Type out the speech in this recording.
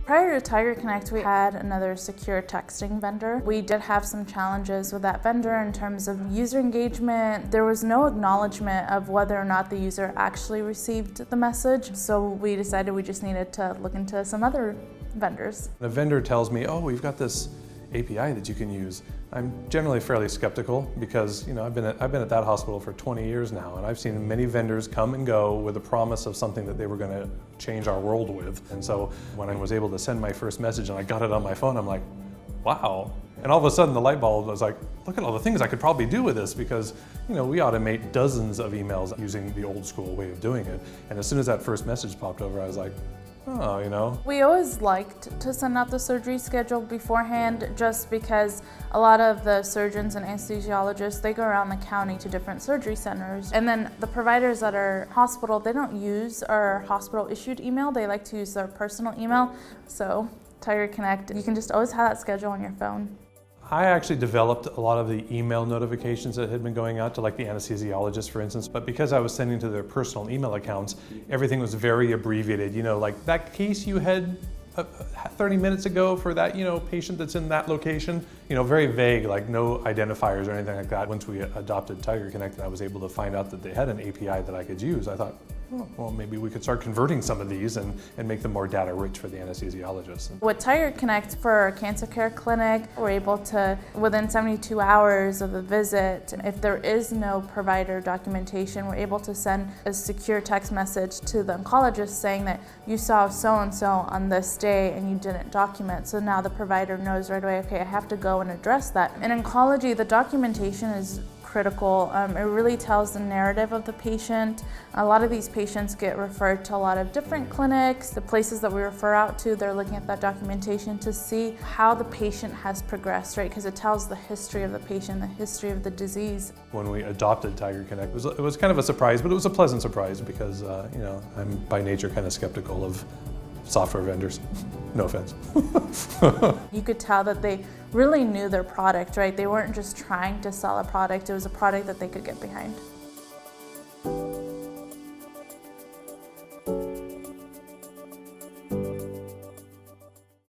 Prior to TigerConnect, we had another secure texting vendor. We did have some challenges with that vendor in terms of user engagement. There was no acknowledgement of whether or not the user actually received the message, so we decided we just needed to look into some other vendors. A vendor tells me, oh, we've got this API that you can use. I'm generally fairly skeptical because I've been at that hospital for 20 years now, and I've seen many vendors come and go with a promise of something that they were going to change our world with. And so when I was able to send my first message and I got it on my phone, I'm like, wow. And all of a sudden the light bulb was like, look at all the things I could probably do with this, because we automate dozens of emails using the old school way of doing it. And as soon as that first message popped over, I was like, oh, We always liked to send out the surgery schedule beforehand, just because a lot of the surgeons and anesthesiologists, they go around the county to different surgery centers. And then the providers at our hospital, they don't use our hospital issued email, they like to use their personal email. So TigerConnect, you can just always have that schedule on your phone. I actually developed a lot of the email notifications that had been going out to, like, the anesthesiologist, for instance, but because I was sending to their personal email accounts, everything was very abbreviated. Like that case you had 30 minutes ago for that, patient that's in that location, very vague, like no identifiers or anything like that. Once we adopted TigerConnect and I was able to find out that they had an API that I could use, I thought, oh, well, maybe we could start converting some of these and make them more data rich for the anesthesiologists. With TigerConnect for our cancer care clinic, we're able to, within 72 hours of a visit, if there is no provider documentation, we're able to send a secure text message to the oncologist saying that you saw so-and-so on this day and you didn't document. So now the provider knows right away, okay, I have to go and address that. In oncology, the documentation is critical. It really tells the narrative of the patient. A lot of these patients get referred to a lot of different clinics. The places that we refer out to, they're looking at that documentation to see how the patient has progressed, right? Because it tells the history of the patient, the history of the disease. When we adopted TigerConnect, it was kind of a surprise, but it was a pleasant surprise because, I'm by nature kind of skeptical of software vendors. No offense. You could tell that they really knew their product, right? They weren't just trying to sell a product, it was a product that they could get behind.